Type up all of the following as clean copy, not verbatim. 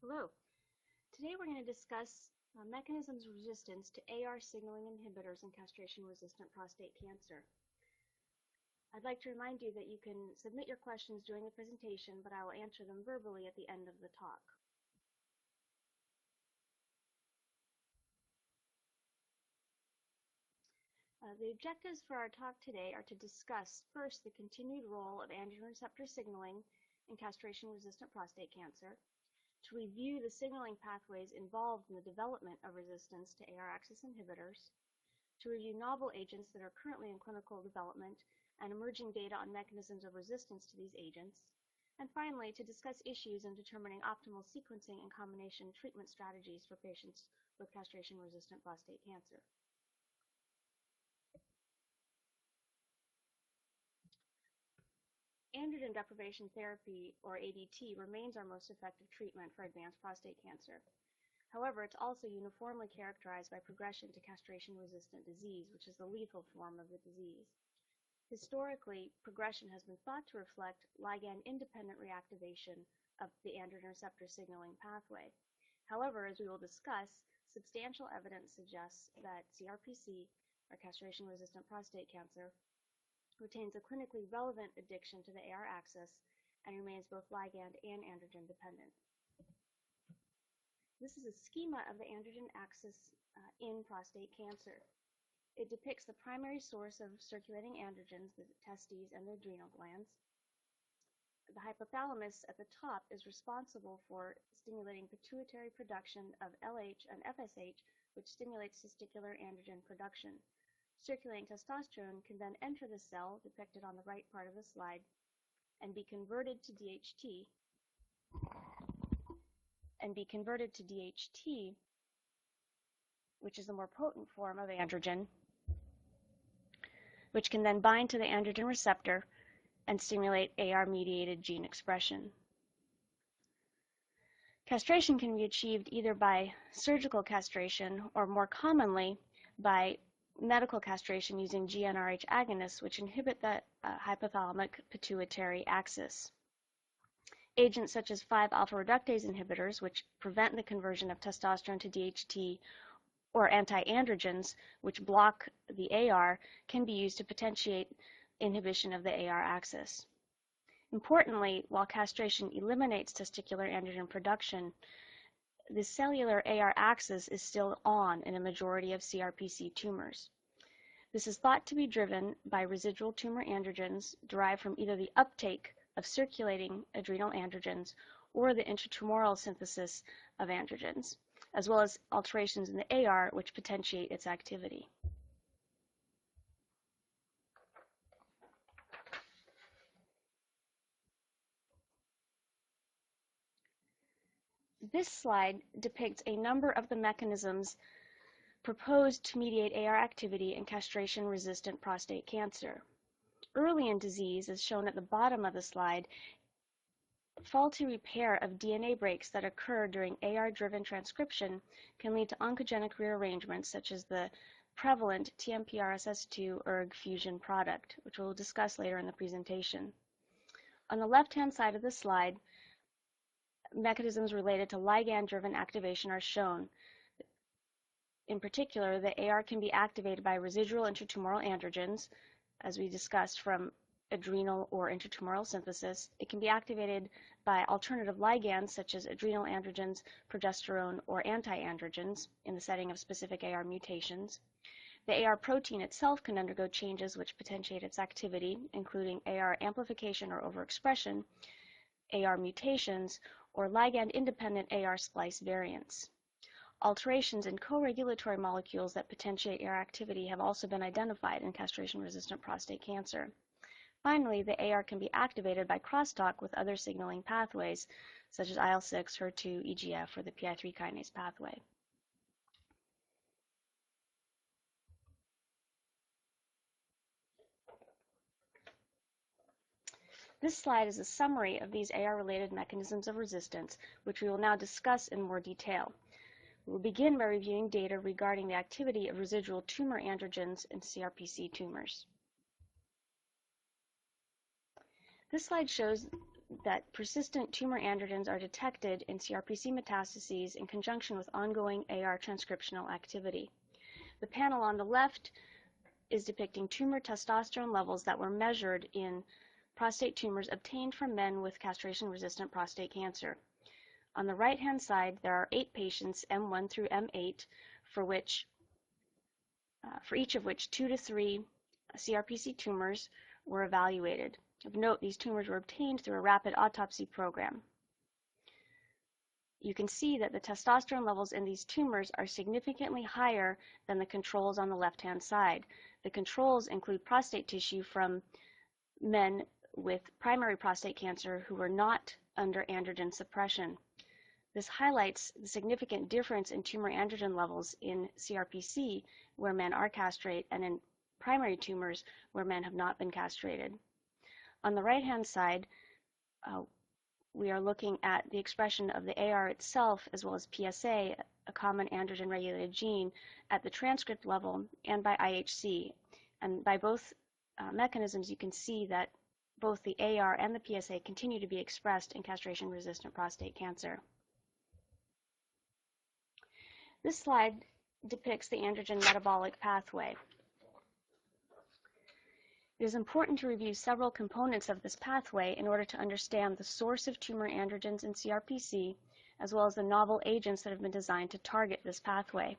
Hello. Today we're going to discuss mechanisms of resistance to AR signaling inhibitors in castration-resistant prostate cancer. I'd like to remind you that you can submit your questions during the presentation, but I will answer them verbally at the end of the talk. The objectives for our talk today are to discuss first the continued role of androgen receptor signaling in castration-resistant prostate cancer, to review the signaling pathways involved in the development of resistance to AR Axis inhibitors, to review novel agents that are currently in clinical development and emerging data on mechanisms of resistance to these agents, and finally, to discuss issues in determining optimal sequencing and combination treatment strategies for patients with castration-resistant prostate cancer. Androgen deprivation therapy, or ADT, remains our most effective treatment for advanced prostate cancer. However, it's also uniformly characterized by progression to castration-resistant disease, which is the lethal form of the disease. Historically, progression has been thought to reflect ligand-independent reactivation of the androgen receptor signaling pathway. However, as we will discuss, substantial evidence suggests that CRPC, or castration-resistant prostate cancer, retains a clinically relevant addiction to the AR axis and remains both ligand and androgen dependent. This is a schema of the androgen axis in prostate cancer. It depicts the primary source of circulating androgens, the testes and the adrenal glands. The hypothalamus at the top is responsible for stimulating pituitary production of LH and FSH, which stimulates testicular androgen production. Circulating testosterone can then enter the cell, depicted on the right part of the slide, and be converted to DHT, which is the more potent form of androgen, which can then bind to the androgen receptor and stimulate AR-mediated gene expression. Castration can be achieved either by surgical castration or, more commonly, by medical castration using GnRH agonists, which inhibit the hypothalamic pituitary axis. Agents such as 5-alpha reductase inhibitors, which prevent the conversion of testosterone to DHT, or anti-androgens, which block the AR, can be used to potentiate inhibition of the AR axis. Importantly, while castration eliminates testicular androgen production, the cellular AR axis is still on in a majority of CRPC tumors. This is thought to be driven by residual tumor androgens derived from either the uptake of circulating adrenal androgens or the intratumoral synthesis of androgens, as well as alterations in the AR which potentiate its activity. This slide depicts a number of the mechanisms proposed to mediate AR activity in castration-resistant prostate cancer. Early in disease, as shown at the bottom of the slide, faulty repair of DNA breaks that occur during AR-driven transcription can lead to oncogenic rearrangements such as the prevalent TMPRSS2 ERG fusion product, which we'll discuss later in the presentation. On the left-hand side of the slide, mechanisms related to ligand-driven activation are shown. In particular, the AR can be activated by residual intratumoral androgens, as we discussed, from adrenal or intratumoral synthesis. It can be activated by alternative ligands such as adrenal androgens, progesterone, or anti-androgens in the setting of specific AR mutations. The AR protein itself can undergo changes which potentiate its activity, including AR amplification or overexpression, AR mutations, or ligand-independent AR splice variants. Alterations in co-regulatory molecules that potentiate AR activity have also been identified in castration-resistant prostate cancer. Finally, the AR can be activated by crosstalk with other signaling pathways, such as IL-6, HER2, EGF, or the PI3 kinase pathway. This slide is a summary of these AR-related mechanisms of resistance, which we will now discuss in more detail. We will begin by reviewing data regarding the activity of residual tumor androgens in CRPC tumors. This slide shows that persistent tumor androgens are detected in CRPC metastases in conjunction with ongoing AR transcriptional activity. The panel on the left is depicting tumor testosterone levels that were measured in prostate tumors obtained from men with castration-resistant prostate cancer. On the right-hand side, there are 8 patients, M1 through M8, for each of which 2 to 3 CRPC tumors were evaluated. Of note, these tumors were obtained through a rapid autopsy program. You can see that the testosterone levels in these tumors are significantly higher than the controls on the left-hand side. The controls include prostate tissue from men with primary prostate cancer who were not under androgen suppression. This highlights the significant difference in tumor androgen levels in CRPC, where men are castrate, and in primary tumors, where men have not been castrated. On the right-hand side, we are looking at the expression of the AR itself, as well as PSA, a common androgen-regulated gene, at the transcript level and by IHC. And by both mechanisms, you can see that both the AR and the PSA continue to be expressed in castration-resistant prostate cancer. This slide depicts the androgen metabolic pathway. It is important to review several components of this pathway in order to understand the source of tumor androgens in CRPC, as well as the novel agents that have been designed to target this pathway.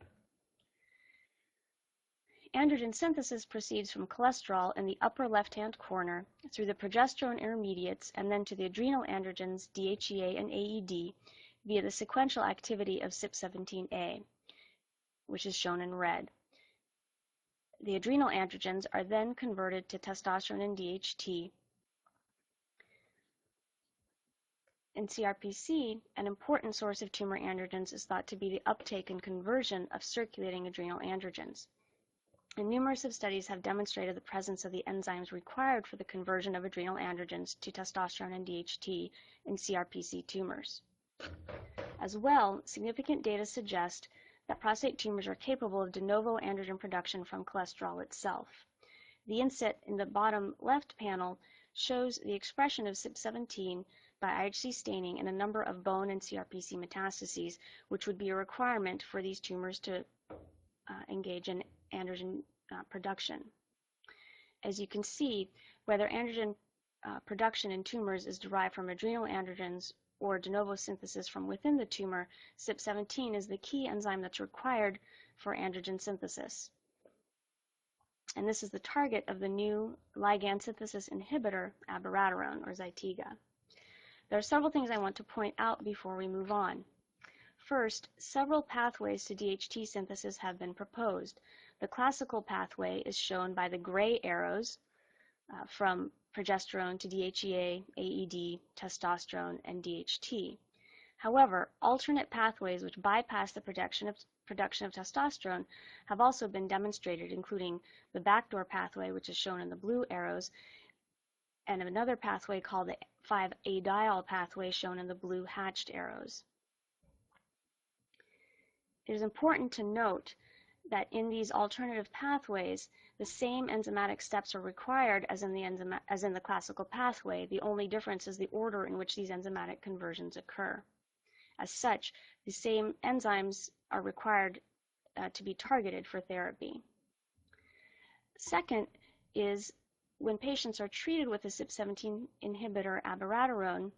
Androgen synthesis proceeds from cholesterol in the upper left-hand corner through the progesterone intermediates and then to the adrenal androgens DHEA and AED via the sequential activity of CYP17A, which is shown in red. The adrenal androgens are then converted to testosterone and DHT. In CRPC, an important source of tumor androgens is thought to be the uptake and conversion of circulating adrenal androgens. And numerous of studies have demonstrated the presence of the enzymes required for the conversion of adrenal androgens to testosterone and DHT in CRPC tumors. As well, significant data suggest that prostate tumors are capable of de novo androgen production from cholesterol itself. The inset in the bottom left panel shows the expression of CYP17 by IHC staining in a number of bone and CRPC metastases, which would be a requirement for these tumors to engage in androgen production. As you can see, whether androgen production in tumors is derived from adrenal androgens or de novo synthesis from within the tumor, CYP17 is the key enzyme that's required for androgen synthesis. And this is the target of the new ligand synthesis inhibitor, Abiraterone, or Zytiga. There are several things I want to point out before we move on. First, several pathways to DHT synthesis have been proposed. The classical pathway is shown by the gray arrows from progesterone to DHEA, AED, testosterone, and DHT. However, alternate pathways which bypass the production of testosterone have also been demonstrated, including the backdoor pathway, which is shown in the blue arrows, and another pathway called the 5-adiol pathway, shown in the blue hatched arrows. It is important to note that in these alternative pathways, the same enzymatic steps are required as in the classical pathway. The only difference is the order in which these enzymatic conversions occur. As such, the same enzymes are required to be targeted for therapy. Second is when patients are treated with a CYP17 inhibitor, Abiraterone,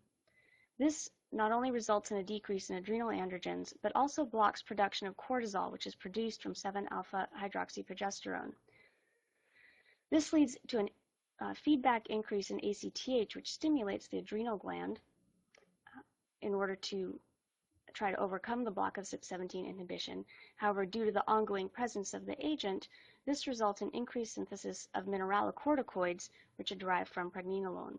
this not only results in a decrease in adrenal androgens, but also blocks production of cortisol, which is produced from 7-alpha-hydroxyprogesterone. This leads to a feedback increase in ACTH, which stimulates the adrenal gland in order to try to overcome the block of CYP17 inhibition. However, due to the ongoing presence of the agent, this results in increased synthesis of mineralocorticoids, which are derived from pregnenolone.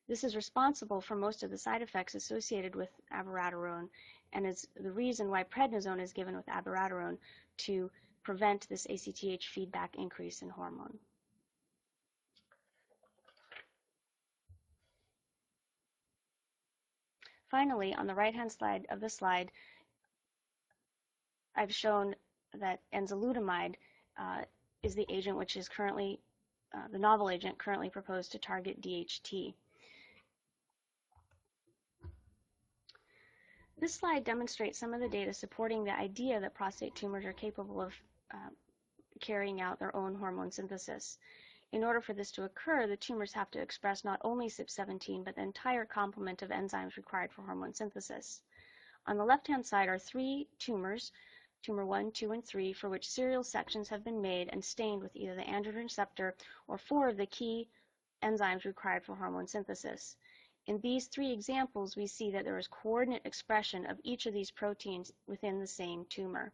This is responsible for most of the side effects associated with abiraterone and is the reason why prednisone is given with abiraterone to prevent this ACTH feedback increase in hormone. Finally, on the right-hand side of the slide, I've shown that enzalutamide is the agent which is currently, the novel agent currently proposed to target DHT. This slide demonstrates some of the data supporting the idea that prostate tumors are capable of carrying out their own hormone synthesis. In order for this to occur, the tumors have to express not only CYP17, but the entire complement of enzymes required for hormone synthesis. On the left-hand side are 3 tumors, tumor 1, 2, and 3, for which serial sections have been made and stained with either the androgen receptor or 4 of the key enzymes required for hormone synthesis. In these 3 examples, we see that there is coordinate expression of each of these proteins within the same tumor.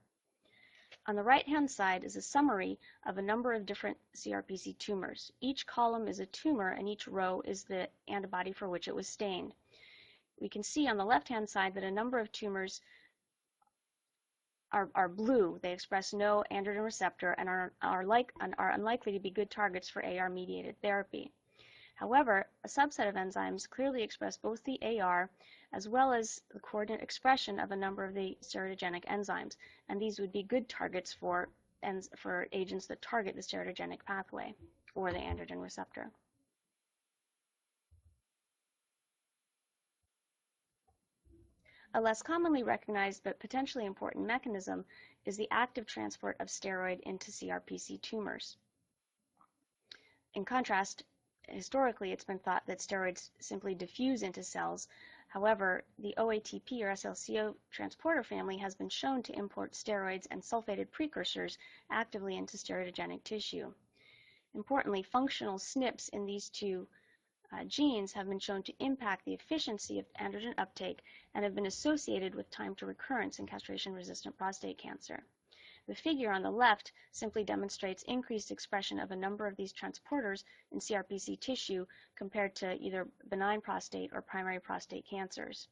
On the right-hand side is a summary of a number of different CRPC tumors. Each column is a tumor and each row is the antibody for which it was stained. We can see on the left-hand side that a number of tumors are blue. They express no androgen receptor and are unlikely to be good targets for AR-mediated therapy. However, a subset of enzymes clearly express both the AR as well as the coordinate expression of a number of the steroidogenic enzymes, and these would be good targets for agents that target the steroidogenic pathway or the androgen receptor. A less commonly recognized but potentially important mechanism is the active transport of steroid into CRPC tumors. In contrast, historically, it's been thought that steroids simply diffuse into cells. However, the OATP or SLCO transporter family has been shown to import steroids and sulfated precursors actively into steroidogenic tissue. Importantly, functional SNPs in these 2 genes have been shown to impact the efficiency of androgen uptake and have been associated with time to recurrence in castration-resistant prostate cancer. The figure on the left simply demonstrates increased expression of a number of these transporters in CRPC tissue compared to either benign prostate or primary prostate cancers.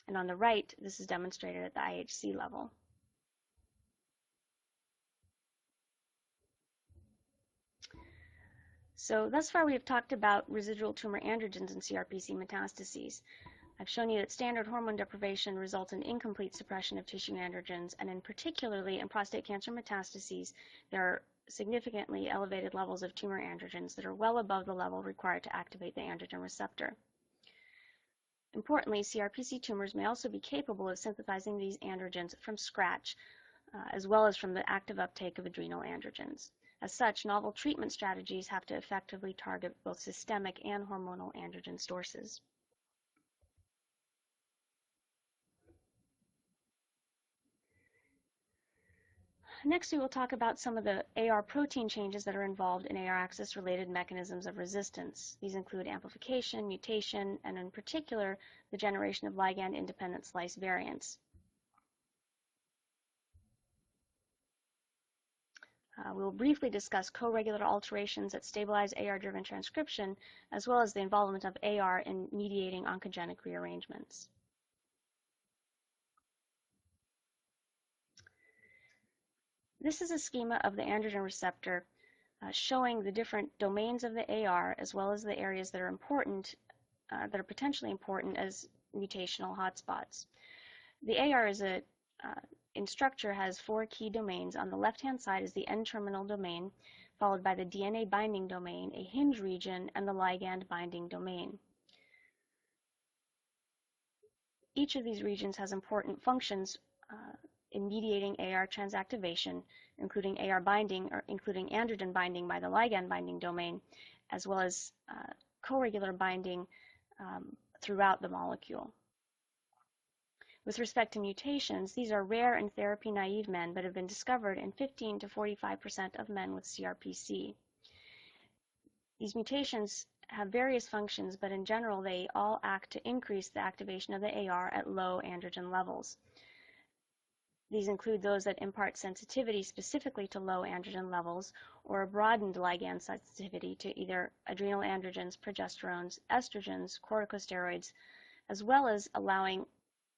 And on the right, this is demonstrated at the IHC level. So thus far we have talked about residual tumor androgens in CRPC metastases. I've shown you that standard hormone deprivation results in incomplete suppression of tissue androgens, and in particularly in prostate cancer metastases, there are significantly elevated levels of tumor androgens that are well above the level required to activate the androgen receptor. Importantly, CRPC tumors may also be capable of synthesizing these androgens from scratch, as well as from the active uptake of adrenal androgens. As such, novel treatment strategies have to effectively target both systemic and hormonal androgen sources. Next, we will talk about some of the AR protein changes that are involved in AR axis-related mechanisms of resistance. These include amplification, mutation, and in particular, the generation of ligand-independent splice variants. We will briefly discuss co-regulator alterations that stabilize AR-driven transcription, as well as the involvement of AR in mediating oncogenic rearrangements. This is a schema of the androgen receptor showing the different domains of the AR as well as the areas that are important, that are potentially important as mutational hotspots. The AR is in structure has 4 key domains. On the left-hand side is the N-terminal domain, followed by the DNA binding domain, a hinge region, and the ligand binding domain. Each of these regions has important functions in mediating AR transactivation, including AR binding, or including androgen binding by the ligand binding domain, as well as co-regular binding throughout the molecule. With respect to mutations, these are rare and therapy-naive men, but have been discovered in 15 to 45% of men with CRPC. These mutations have various functions, but in general, they all act to increase the activation of the AR at low androgen levels. These include those that impart sensitivity specifically to low androgen levels or a broadened ligand sensitivity to either adrenal androgens, progesterones, estrogens, corticosteroids, as well as allowing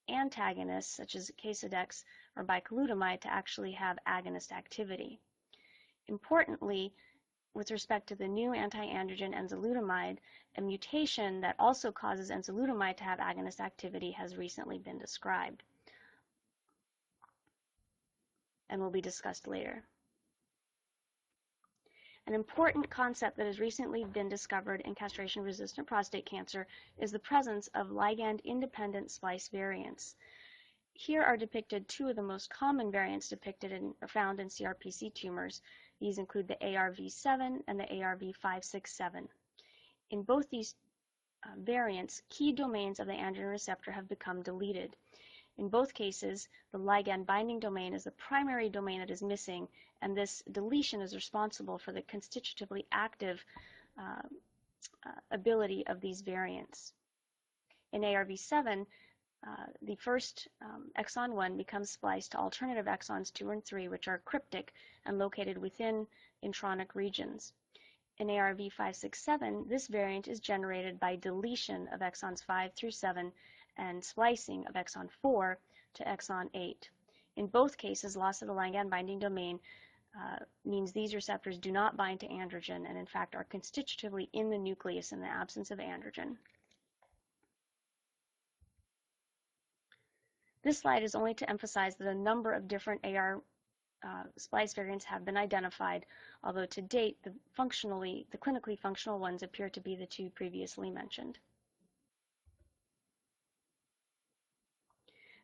antagonists such as Casodex or bicalutamide to actually have agonist activity. Importantly, with respect to the new anti-androgen enzalutamide, a mutation that also causes enzalutamide to have agonist activity has recently been described and will be discussed later. An important concept that has recently been discovered in castration-resistant prostate cancer is the presence of ligand-independent splice variants. Here are depicted two of the most common variants found in CRPC tumors. These include the ARV7 and the ARV567. In both these variants, key domains of the androgen receptor have become deleted. In both cases, the ligand binding domain is the primary domain that is missing, and this deletion is responsible for the constitutively active ability of these variants. In ARV7, the first exon 1 becomes spliced to alternative exons 2 and 3, which are cryptic and located within intronic regions. In ARV567, this variant is generated by deletion of exons 5 through 7 and splicing of exon 4 to exon 8. In both cases, loss of the ligand binding domain means these receptors do not bind to androgen and in fact are constitutively in the nucleus in the absence of androgen. This slide is only to emphasize that a number of different AR splice variants have been identified, although to date the clinically functional ones appear to be the two previously mentioned.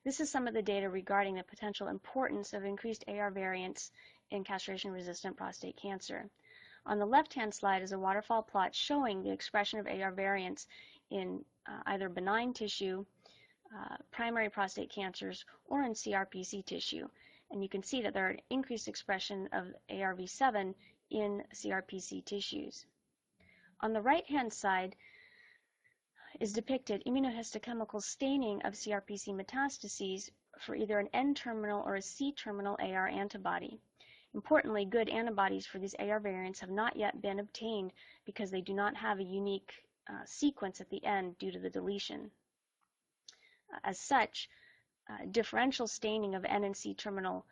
This is some of the data regarding the potential importance of increased AR variants in castration-resistant prostate cancer. On the left-hand slide is a waterfall plot showing the expression of AR variants in either benign tissue, primary prostate cancers, or in CRPC tissue. And you can see that there are increased expression of ARV7 in CRPC tissues. On the right-hand side is depicted immunohistochemical staining of CRPC metastases for either an N-terminal or a C-terminal AR antibody. Importantly, good antibodies for these AR variants have not yet been obtained because they do not have a unique sequence at the end due to the deletion. As such, differential staining of N and C terminal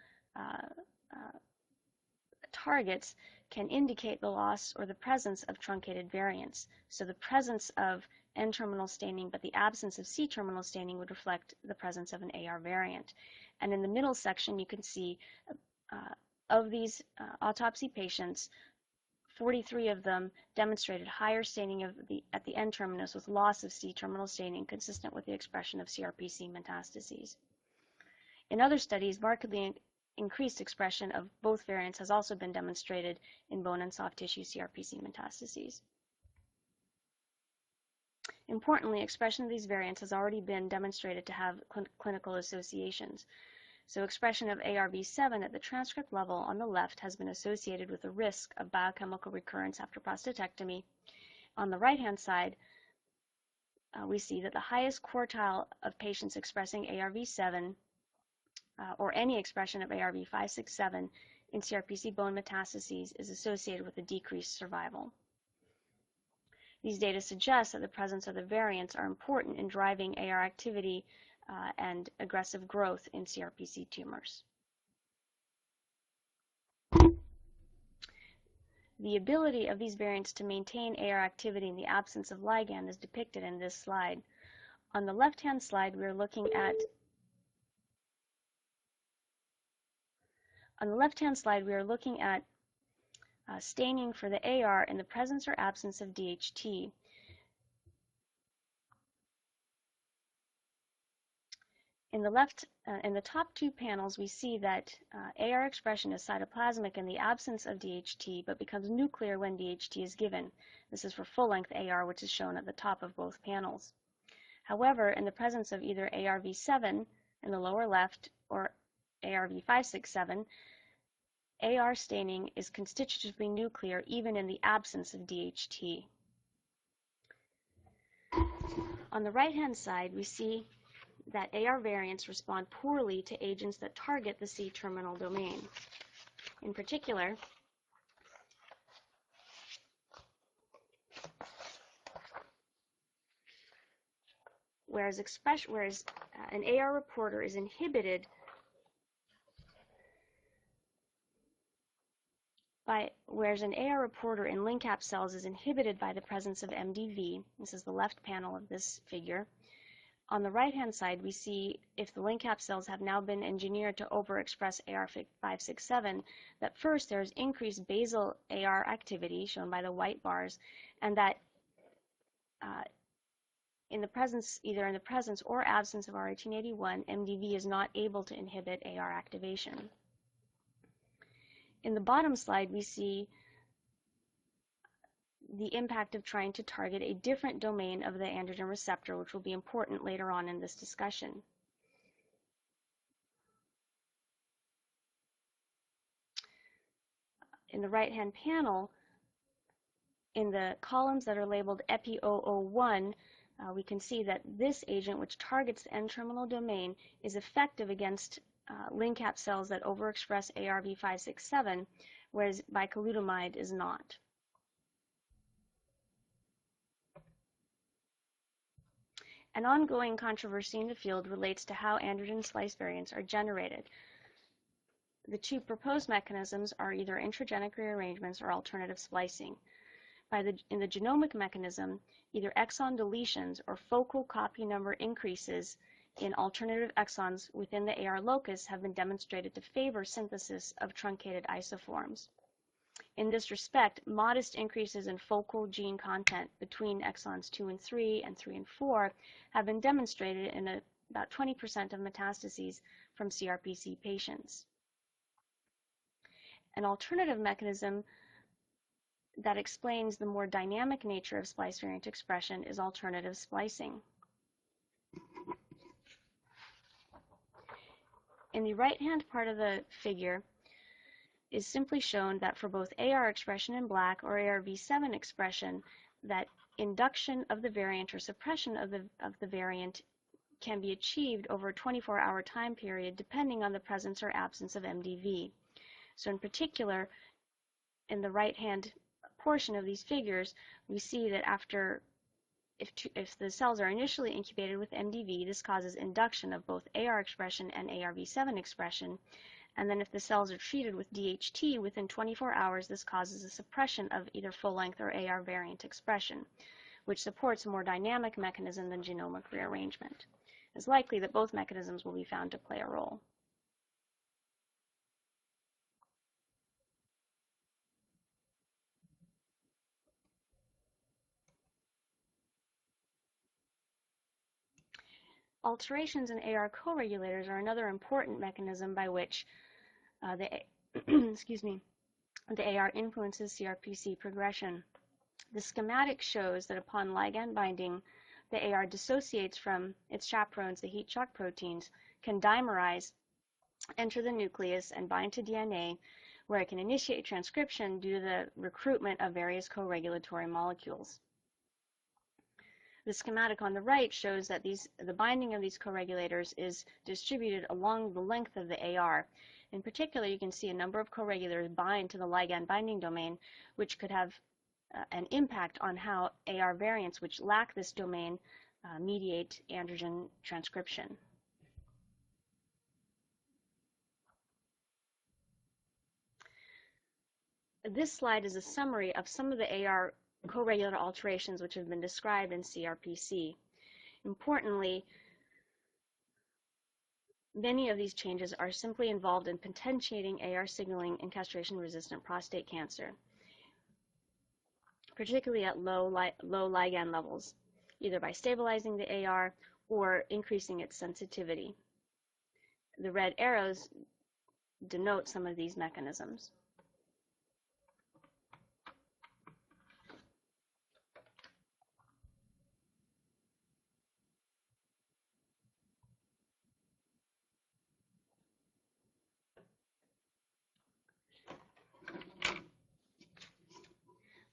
targets can indicate the loss or the presence of truncated variants. So the presence of N-terminal staining but the absence of C-terminal staining would reflect the presence of an AR variant. And in the middle section you can see of these autopsy patients, 43 of them demonstrated higher staining at the N-terminus with loss of C-terminal staining consistent with the expression of CRPC metastases. In other studies, markedly increased expression of both variants has also been demonstrated in bone and soft tissue CRPC metastases. Importantly, expression of these variants has already been demonstrated to have clinical associations. So expression of ARV7 at the transcript level on the left has been associated with a risk of biochemical recurrence after prostatectomy. On the right-hand side, we see that the highest quartile of patients expressing ARV7 or any expression of ARV567 in CRPC bone metastases is associated with a decreased survival. These data suggest that the presence of the variants are important in driving AR activity and aggressive growth in CRPC tumors. The ability of these variants to maintain AR activity in the absence of ligand is depicted in this slide. On the left-hand slide, we are looking at staining for the AR in the presence or absence of DHT. In the top two panels, we see that AR expression is cytoplasmic in the absence of DHT, but becomes nuclear when DHT is given. This is for full-length AR, which is shown at the top of both panels. However, in the presence of either ARV7 in the lower left or ARV567, AR staining is constitutively nuclear even in the absence of DHT. On the right-hand side, we see that AR variants respond poorly to agents that target the C-terminal domain. In particular, whereas an AR reporter is inhibited in LINCAP cells is inhibited by the presence of MDV, this is the left panel of this figure, On the right-hand side, we see if the link cap cells have now been engineered to overexpress AR567, that first there's increased basal AR activity, shown by the white bars, and that either in the presence or absence of R1881, MDV is not able to inhibit AR activation. In the bottom slide, we see the impact of trying to target a different domain of the androgen receptor, which will be important later on in this discussion. In the right-hand panel, in the columns that are labeled EPI-001, we can see that this agent, which targets the N-terminal domain, is effective against link cap cells that overexpress ARV567, whereas bicalutamide is not. An ongoing controversy in the field relates to how androgen splice variants are generated. The two proposed mechanisms are either intragenic rearrangements or alternative splicing. In the genomic mechanism, either exon deletions or focal copy number increases in alternative exons within the AR locus have been demonstrated to favor synthesis of truncated isoforms. In this respect, modest increases in focal gene content between exons 2 and 3 and 3 and 4 have been demonstrated in about 20% of metastases from CRPC patients. An alternative mechanism that explains the more dynamic nature of splice variant expression is alternative splicing. In the right-hand part of the figure is simply shown that for both AR expression in black or ARV7 expression, that induction of the variant or suppression of the variant can be achieved over a 24-hour time period depending on the presence or absence of MDV. So in particular, in the right-hand portion of these figures, we see that if the cells are initially incubated with MDV, this causes induction of both AR expression and ARV7 expression. And then if the cells are treated with DHT within 24 hours, this causes a suppression of either full-length or AR variant expression, which supports a more dynamic mechanism than genomic rearrangement. It's likely that both mechanisms will be found to play a role. Alterations in AR co-regulators are another important mechanism by which the AR influences CRPC progression. The schematic shows that upon ligand binding, the AR dissociates from its chaperones, the heat shock proteins, can dimerize, enter the nucleus, and bind to DNA, where it can initiate transcription due to the recruitment of various co-regulatory molecules. The schematic on the right shows that the binding of these co-regulators is distributed along the length of the AR. In particular, you can see a number of co-regulators bind to the ligand binding domain, which could have an impact on how AR variants which lack this domain mediate androgen transcription. This slide is a summary of some of the AR co-regulator alterations which have been described in CRPC. Importantly, many of these changes are simply involved in potentiating AR signaling in castration-resistant prostate cancer, particularly at low ligand levels, either by stabilizing the AR or increasing its sensitivity. The red arrows denote some of these mechanisms.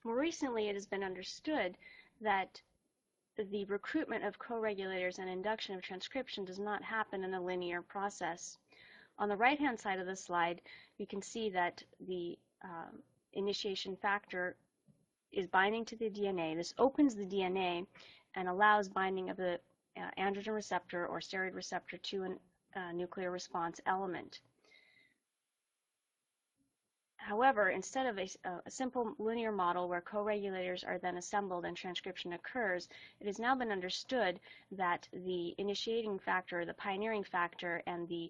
More recently, it has been understood that the recruitment of co-regulators and induction of transcription does not happen in a linear process. On the right-hand side of the slide, you can see that the initiation factor is binding to the DNA. This opens the DNA and allows binding of the androgen receptor or steroid receptor to a nuclear response element. However, instead of a simple linear model where co-regulators are then assembled and transcription occurs, it has now been understood that the initiating factor, the pioneering factor, and the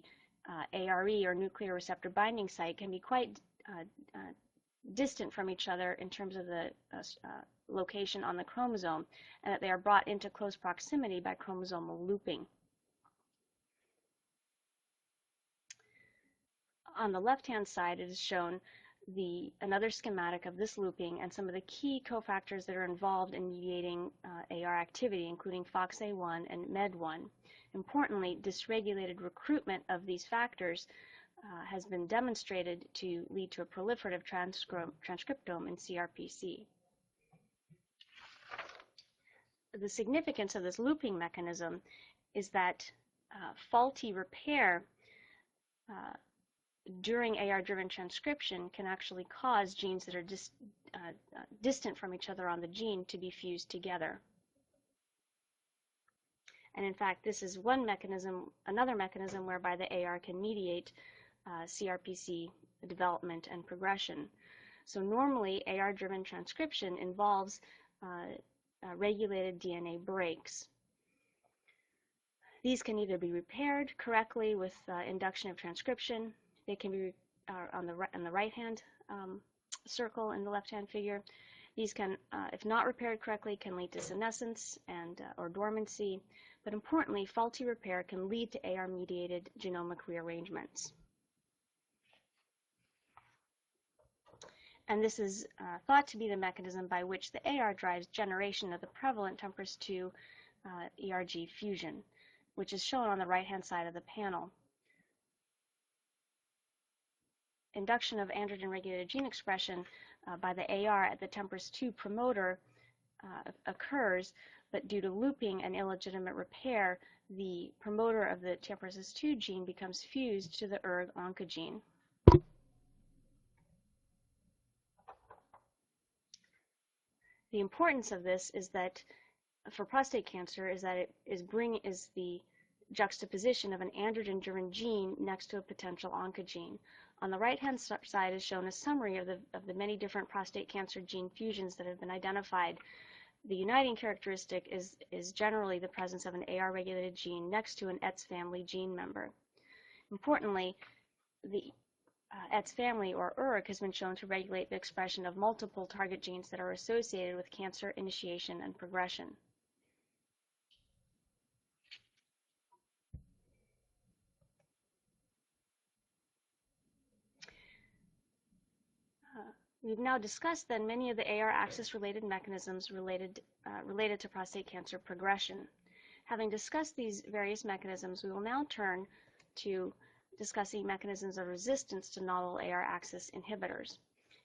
ARE, or nuclear receptor binding site, can be quite distant from each other in terms of the location on the chromosome, and that they are brought into close proximity by chromosomal looping. On the left-hand side, it is shown another schematic of this looping and some of the key cofactors that are involved in mediating AR activity, including FOXA1 and MED1. Importantly, dysregulated recruitment of these factors has been demonstrated to lead to a proliferative transcriptome in CRPC. The significance of this looping mechanism is that faulty repair during AR-driven transcription can actually cause genes that are distant from each other on the gene to be fused together. And in fact, this is one mechanism, another mechanism whereby the AR can mediate CRPC development and progression. So normally, AR-driven transcription involves regulated DNA breaks. These can either be repaired correctly with induction of transcription. They can be on the right-hand circle in the left-hand figure. These can, if not repaired correctly, can lead to senescence and or dormancy. But importantly, faulty repair can lead to AR-mediated genomic rearrangements. And this is thought to be the mechanism by which the AR drives generation of the prevalent TMPRSS2 ERG fusion, which is shown on the right-hand side of the panel. Induction of androgen-regulated gene expression by the AR at the TMPRSS2 promoter occurs, but due to looping and illegitimate repair, the promoter of the TMPRSS2 gene becomes fused to the ERG oncogene. The importance of this is that for prostate cancer is that it is the juxtaposition of an androgen-driven gene next to a potential oncogene. On the right-hand side is shown a summary of the many different prostate cancer gene fusions that have been identified. The uniting characteristic is generally the presence of an AR-regulated gene next to an ETS family gene member. Importantly, the ETS family, or ERG, has been shown to regulate the expression of multiple target genes that are associated with cancer initiation and progression. We've now discussed then many of the AR axis-related mechanisms related to prostate cancer progression. Having discussed these various mechanisms, we will now turn to discussing mechanisms of resistance to novel AR axis inhibitors.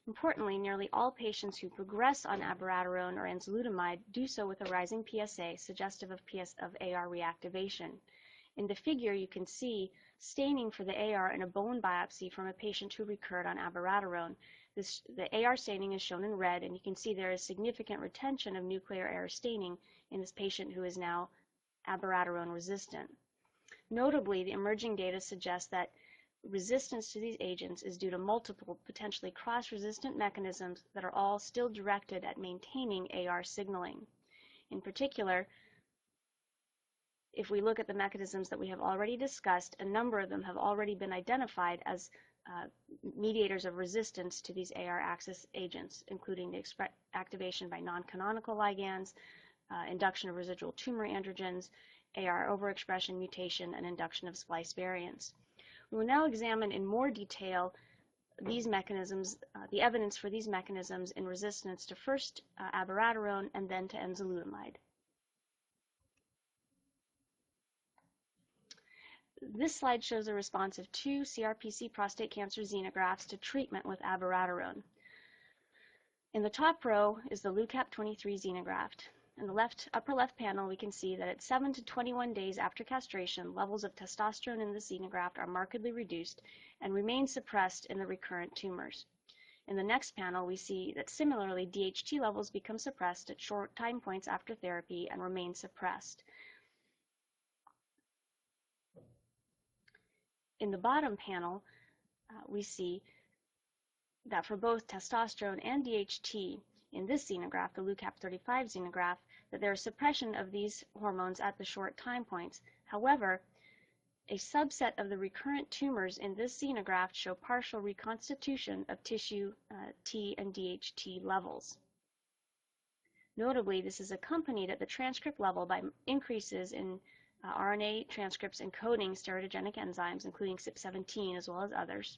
Importantly, nearly all patients who progress on Abiraterone or Enzalutamide do so with a rising PSA, suggestive of AR reactivation. In the figure, you can see staining for the AR in a bone biopsy from a patient who recurred on Abiraterone. The AR staining is shown in red, and you can see there is significant retention of nuclear AR staining in this patient who is now Abiraterone resistant. Notably, the emerging data suggests that resistance to these agents is due to multiple, potentially cross-resistant mechanisms that are all still directed at maintaining AR signaling. In particular, if we look at the mechanisms that we have already discussed, a number of them have already been identified as mediators of resistance to these AR axis agents, including the activation by non-canonical ligands, induction of residual tumor androgens, AR overexpression, mutation, and induction of splice variants. We will now examine in more detail these mechanisms, the evidence for these mechanisms in resistance to first Abiraterone and then to Enzalutamide. This slide shows the response of 2 CRPC prostate cancer xenografts to treatment with Abiraterone. In the top row is the LuCap23 xenograft. In the upper left panel, we can see that at 7 to 21 days after castration, levels of testosterone in the xenograft are markedly reduced and remain suppressed in the recurrent tumors. In the next panel, we see that similarly, DHT levels become suppressed at short time points after therapy and remain suppressed. In the bottom panel, we see that for both testosterone and DHT in this xenograph, the LuCap35 xenograph, that there is suppression of these hormones at the short time points. However, a subset of the recurrent tumors in this xenograft show partial reconstitution of tissue T and DHT levels. Notably, this is accompanied at the transcript level by increases in RNA transcripts encoding steroidogenic enzymes, including CYP17 as well as others.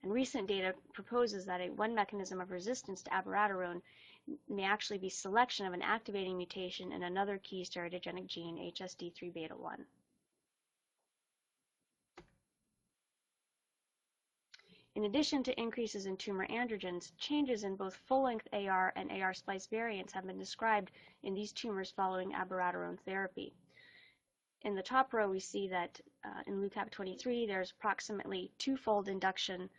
And recent data proposes that one mechanism of resistance to abiraterone may actually be selection of an activating mutation in another key steroidogenic gene, HSD3 beta 1. In addition to increases in tumor androgens, changes in both full-length AR and AR splice variants have been described in these tumors following abiraterone therapy. In the top row, we see that in LuCap23, there's approximately twofold induction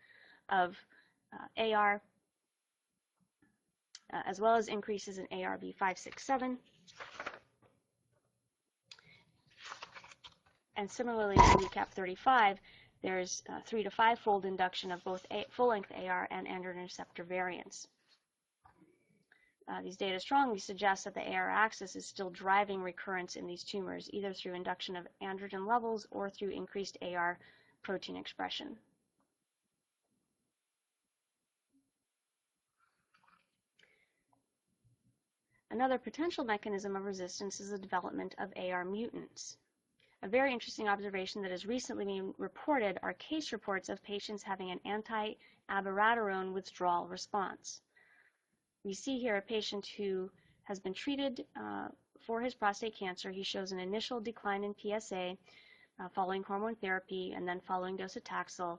of AR, as well as increases in ARV567. And similarly, in LuCap35, there's 3 to 5-fold induction of both full-length AR and androgen receptor variants. These data strongly suggest that the AR axis is still driving recurrence in these tumors, either through induction of androgen levels or through increased AR protein expression. Another potential mechanism of resistance is the development of AR mutants. A very interesting observation that has recently been reported are case reports of patients having an anti-abiraterone withdrawal response. We see here a patient who has been treated for his prostate cancer. He shows an initial decline in PSA following hormone therapy and then following docetaxel.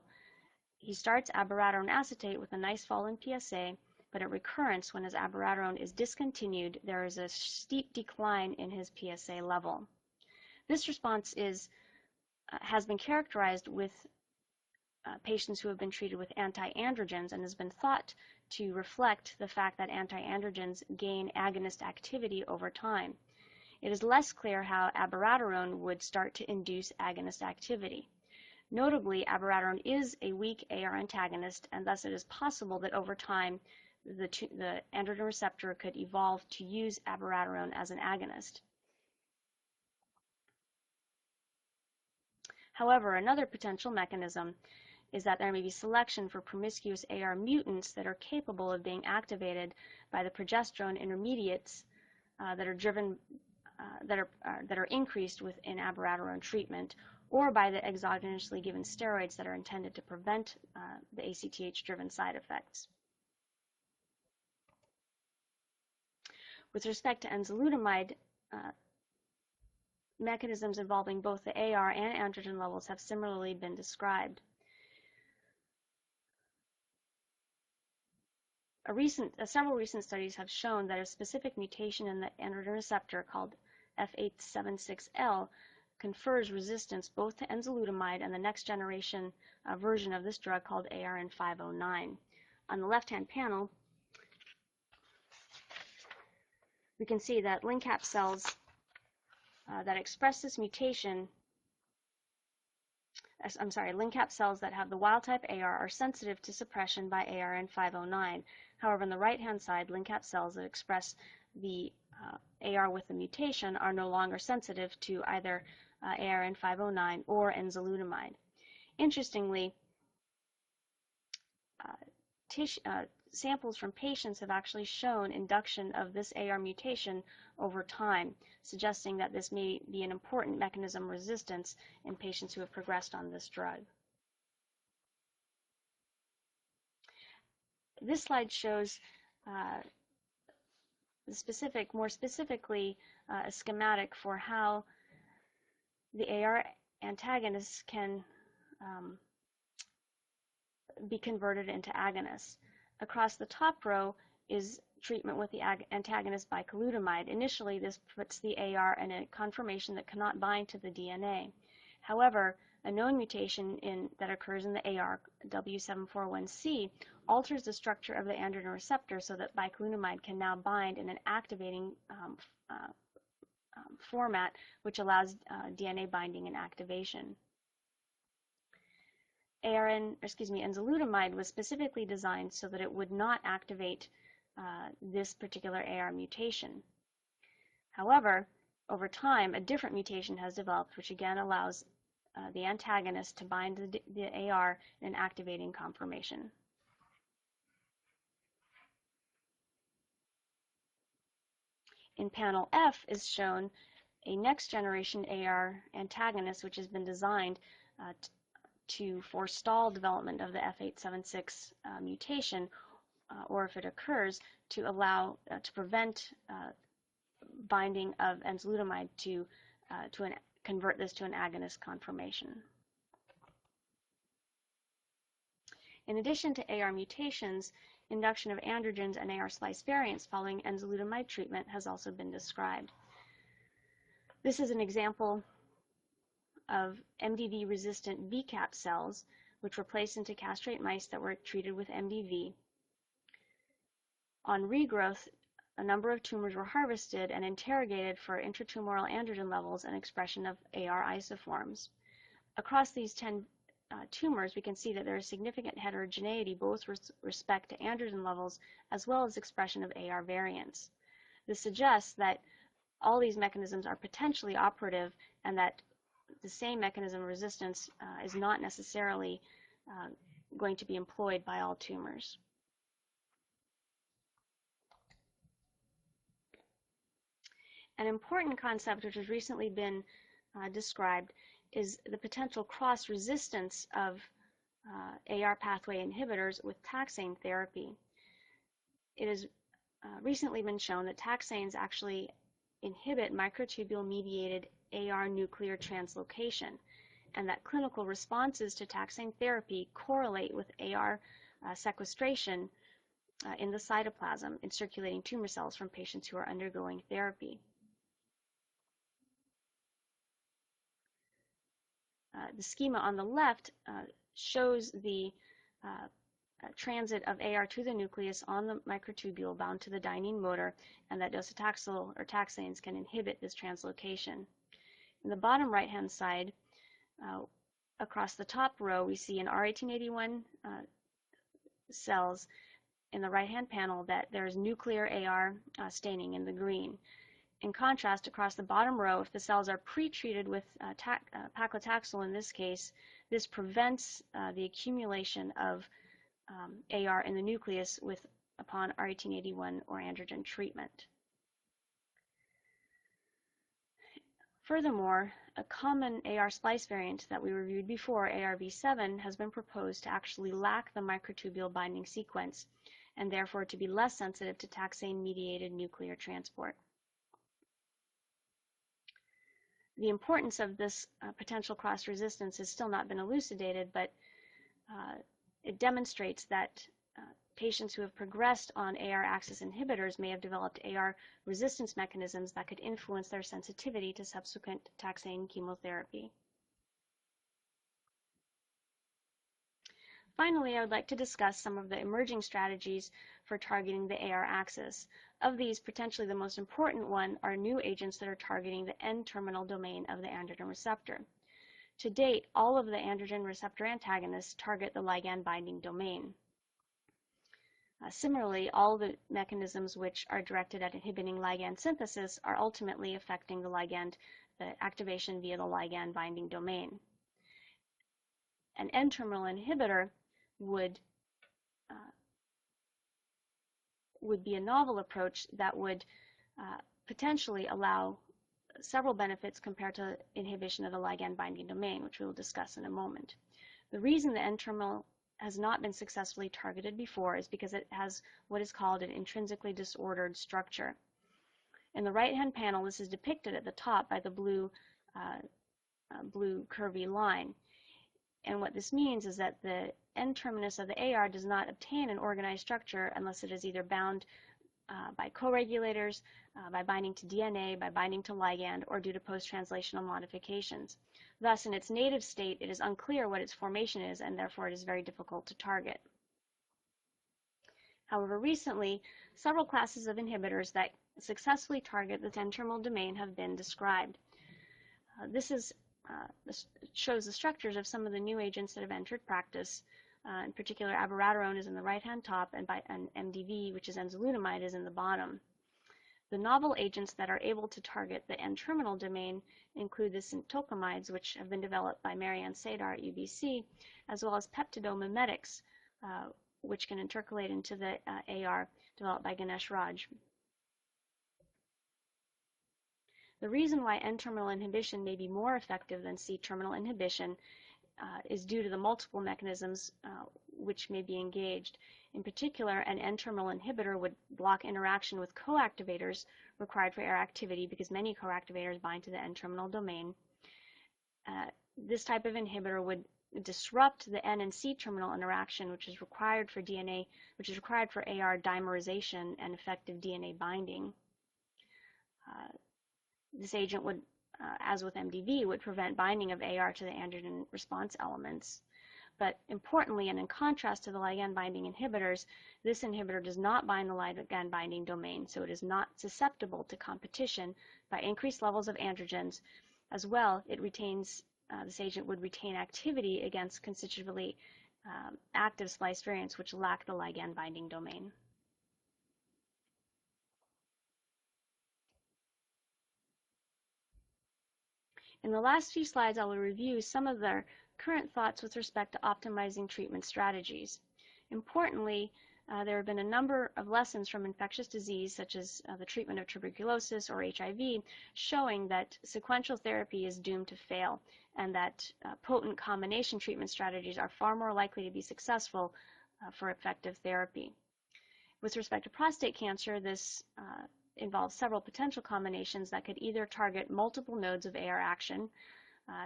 He starts abiraterone acetate with a nice fall in PSA, but at recurrence, when his abiraterone is discontinued, there is a steep decline in his PSA level. This response has been characterized with patients who have been treated with anti-androgens and has been thought to reflect the fact that anti-androgens gain agonist activity over time. It is less clear how abiraterone would start to induce agonist activity. Notably, abiraterone is a weak AR antagonist, and thus it is possible that over time the androgen receptor could evolve to use abiraterone as an agonist. However, another potential mechanism is that there may be selection for promiscuous AR mutants that are capable of being activated by the progesterone intermediates that are increased within abiraterone treatment, or by the exogenously given steroids that are intended to prevent the ACTH-driven side effects. With respect to enzalutamide, mechanisms involving both the AR and androgen levels have similarly been described. Several recent studies have shown that a specific mutation in the androgen receptor called F876L confers resistance both to enzalutamide and the next generation version of this drug called ARN509. On the left-hand panel, we can see that LNCAP cells that express this mutation, LNCAP cells that have the wild-type AR are sensitive to suppression by ARN509. However, on the right-hand side, LNCAP cells that express the AR with the mutation are no longer sensitive to either ARN509 or enzalutamide. Interestingly, samples from patients have actually shown induction of this AR mutation over time, suggesting that this may be an important mechanism of resistance in patients who have progressed on this drug. This slide shows more specifically, a schematic for how the AR antagonists can be converted into agonists. Across the top row is treatment with the antagonist bicalutamide. Initially, this puts the AR in a conformation that cannot bind to the DNA. However, a known mutation that occurs in the AR, W741C, alters the structure of the androgen receptor so that bicalutamide can now bind in an activating format, which allows DNA binding and activation. enzalutamide was specifically designed so that it would not activate this particular AR mutation. However, over time, a different mutation has developed, which again allows the antagonist to bind the AR in an activating conformation. In panel F is shown a next generation AR antagonist, which has been designed to forestall development of the F876 mutation, or if it occurs, to prevent binding of enzalutamide to convert this to an agonist conformation. In addition to AR mutations, induction of androgens and AR splice variants following enzalutamide treatment has also been described. This is an example of MDV-resistant VCAP cells, which were placed into castrate mice that were treated with MDV. On regrowth, a number of tumors were harvested and interrogated for intratumoral androgen levels and expression of AR isoforms. Across these 10 tumors, we can see that there is significant heterogeneity both with respect to androgen levels as well as expression of AR variants. This suggests that all these mechanisms are potentially operative and that the same mechanism of resistance is not necessarily going to be employed by all tumors. An important concept which has recently been described is the potential cross-resistance of AR pathway inhibitors with taxane therapy. It has recently been shown that taxanes actually inhibit microtubule-mediated AR nuclear translocation, and that clinical responses to taxane therapy correlate with AR sequestration in the cytoplasm in circulating tumor cells from patients who are undergoing therapy. The schema on the left shows the transit of AR to the nucleus on the microtubule bound to the dynein motor, and that docetaxel or taxanes can inhibit this translocation. In the bottom right-hand side, across the top row, we see in R1881 cells in the right-hand panel that there is nuclear AR staining in the green. In contrast, across the bottom row, if the cells are pre-treated with paclitaxel in this case, this prevents the accumulation of AR in the nucleus upon R1881 or androgen treatment. Furthermore, a common AR splice variant that we reviewed before, ARV7, has been proposed to actually lack the microtubule binding sequence and therefore to be less sensitive to taxane-mediated nuclear transport. The importance of this potential cross-resistance has still not been elucidated, but it demonstrates that patients who have progressed on AR Axis inhibitors may have developed AR resistance mechanisms that could influence their sensitivity to subsequent taxane chemotherapy. Finally, I would like to discuss some of the emerging strategies for targeting the AR axis. Of these, potentially the most important one are new agents that are targeting the N-terminal domain of the androgen receptor. To date, all of the androgen receptor antagonists target the ligand binding domain. Similarly, all the mechanisms which are directed at inhibiting ligand synthesis are ultimately affecting the activation via the ligand binding domain. An N-terminal inhibitor would be a novel approach that would potentially allow several benefits compared to inhibition of the ligand binding domain, which we will discuss in a moment. The reason the N-terminal has not been successfully targeted before is because it has what is called an intrinsically disordered structure. In the right-hand panel, this is depicted at the top by the blue curvy line. And what this means is that the N-terminus of the AR does not obtain an organized structure unless it is either bound by co-regulators, by binding to DNA, by binding to ligand, or due to post-translational modifications. Thus, in its native state, it is unclear what its formation is, and therefore it is very difficult to target. However, recently, several classes of inhibitors that successfully target the N-terminal domain have been described. This is this shows the structures of some of the new agents that have entered practice. In particular, Abiraterone is in the right-hand top, and MDV, which is enzalutamide, is in the bottom. The novel agents that are able to target the N-terminal domain include the syntocamides, which have been developed by Marianne Sadar at UBC, as well as peptidomimetics, which can intercalate into the AR developed by Ganesh Raj. The reason why N-terminal inhibition may be more effective than C-terminal inhibition is due to the multiple mechanisms which may be engaged. In particular, an N-terminal inhibitor would block interaction with coactivators required for AR activity because many coactivators bind to the N-terminal domain. This type of inhibitor would disrupt the N and C-terminal interaction, which is required for AR dimerization and effective DNA binding. This agent would, as with MDV, would prevent binding of AR to the androgen response elements. But importantly, and in contrast to the ligand binding inhibitors, this inhibitor does not bind the ligand binding domain, so it is not susceptible to competition by increased levels of androgens. As well, this agent would retain activity against constitutively active splice variants which lack the ligand binding domain. In the last few slides, I will review some of their current thoughts with respect to optimizing treatment strategies. Importantly, there have been a number of lessons from infectious disease, such as the treatment of tuberculosis or HIV, showing that sequential therapy is doomed to fail, and that potent combination treatment strategies are far more likely to be successful for effective therapy. With respect to prostate cancer, this involves several potential combinations that could either target multiple nodes of AR action,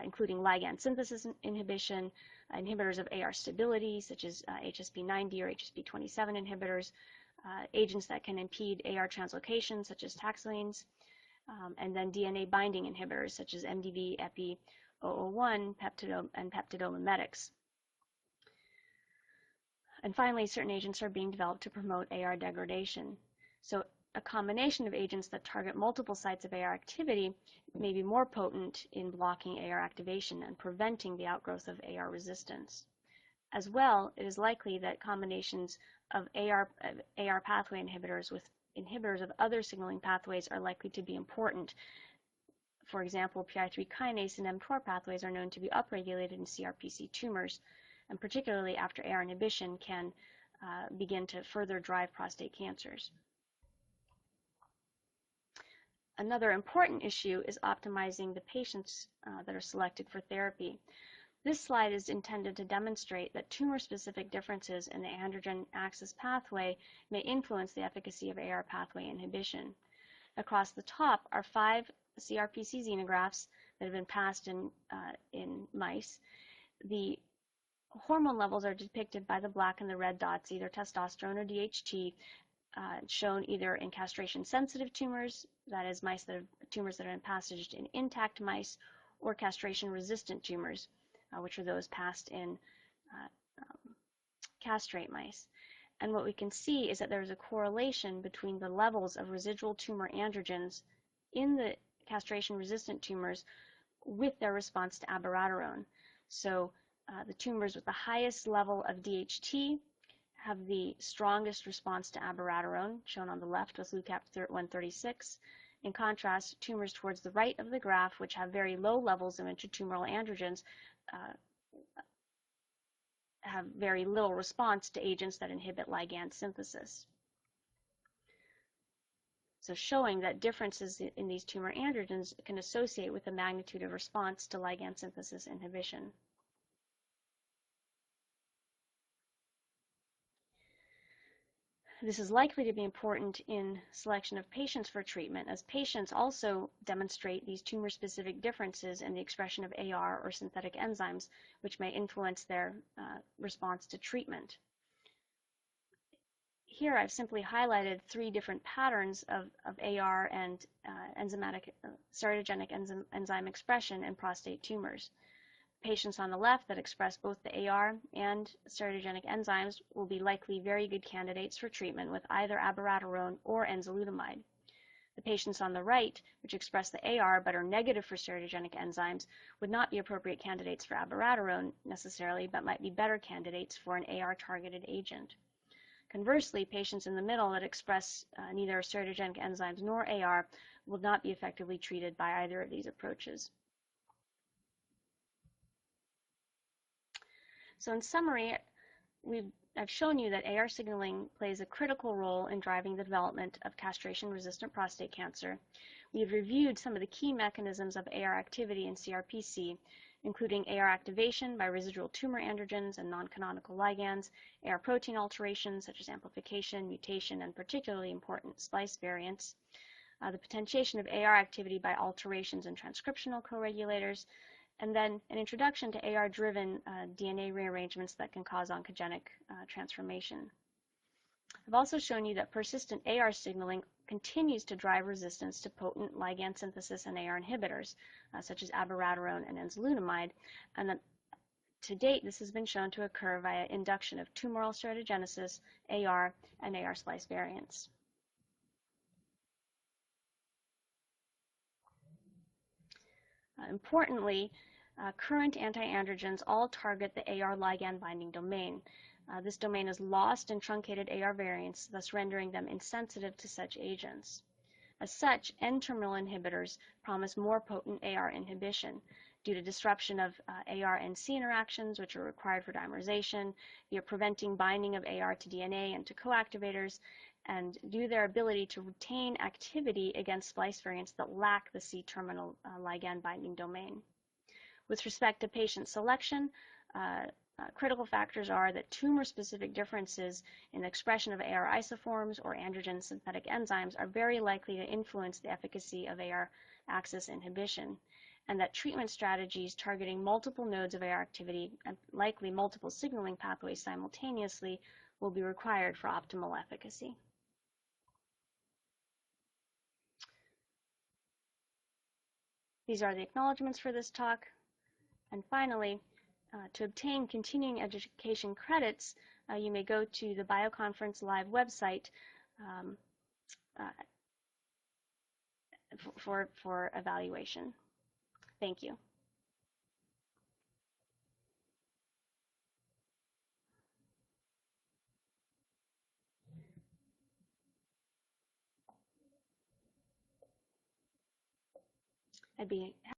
including ligand synthesis inhibition, inhibitors of AR stability, such as HSP90 or HSP27 inhibitors, agents that can impede AR translocation, such as taxanes, and then DNA binding inhibitors, such as MDV, EPI, 001, and peptidomimetics. And finally, certain agents are being developed to promote AR degradation. So a combination of agents that target multiple sites of AR activity may be more potent in blocking AR activation and preventing the outgrowth of AR resistance. As well, it is likely that combinations of AR pathway inhibitors with inhibitors of other signaling pathways are likely to be important. For example, PI3 kinase and mTOR pathways are known to be upregulated in CRPC tumors, and particularly after AR inhibition can begin to further drive prostate cancers. Another important issue is optimizing the patients that are selected for therapy. This slide is intended to demonstrate that tumor-specific differences in the androgen axis pathway may influence the efficacy of AR pathway inhibition. Across the top are 5 CRPC xenografts that have been passed in mice. The hormone levels are depicted by the black and the red dots, either testosterone or DHT, shown either in castration-sensitive tumors, that is, tumors that are passaged in intact mice, or castration-resistant tumors, which are those passed in castrate mice. And what we can see is that there is a correlation between the levels of residual tumor androgens in the castration-resistant tumors with their response to abiraterone. So the tumors with the highest level of DHT have the strongest response to abiraterone, shown on the left with LUCAP 136. In contrast, tumors towards the right of the graph, which have very low levels of intratumoral androgens, have very little response to agents that inhibit ligand synthesis. So showing that differences in these tumor androgens can associate with the magnitude of response to ligand synthesis inhibition. This is likely to be important in selection of patients for treatment, as patients also demonstrate these tumor-specific differences in the expression of AR or synthetic enzymes, which may influence their response to treatment. Here I've simply highlighted 3 different patterns of AR and steroidogenic enzyme expression in prostate tumors. Patients on the left that express both the AR and steroidogenic enzymes will be likely very good candidates for treatment with either abiraterone or enzalutamide. The patients on the right, which express the AR but are negative for steroidogenic enzymes, would not be appropriate candidates for abiraterone necessarily, but might be better candidates for an AR-targeted agent. Conversely, patients in the middle that express neither steroidogenic enzymes nor AR will not be effectively treated by either of these approaches. So in summary, I've shown you that AR signaling plays a critical role in driving the development of castration-resistant prostate cancer. We've reviewed some of the key mechanisms of AR activity in CRPC, including AR activation by residual tumor androgens and non-canonical ligands, AR protein alterations such as amplification, mutation, and particularly important splice variants, the potentiation of AR activity by alterations and transcriptional co-regulators, and then an introduction to AR-driven DNA rearrangements that can cause oncogenic transformation. I've also shown you that persistent AR signaling continues to drive resistance to potent ligand synthesis and AR inhibitors, such as Abiraterone and Enzalutamide, and that to date this has been shown to occur via induction of tumoral steroidogenesis, AR, and AR Splice variants. Importantly, current anti-androgens all target the AR ligand binding domain. This domain is lost in truncated AR variants, thus rendering them insensitive to such agents. As such, N-terminal inhibitors promise more potent AR inhibition due to disruption of AR-NC interactions, which are required for dimerization, via preventing binding of AR to DNA and to coactivators, and due to their ability to retain activity against splice variants that lack the C-terminal ligand binding domain. With respect to patient selection, critical factors are that tumor-specific differences in the expression of AR isoforms or androgen synthetic enzymes are very likely to influence the efficacy of AR axis inhibition, and that treatment strategies targeting multiple nodes of AR activity and likely multiple signaling pathways simultaneously will be required for optimal efficacy. These are the acknowledgments for this talk. And finally, to obtain continuing education credits, you may go to the BioConference Live website for evaluation. Thank you. I'd be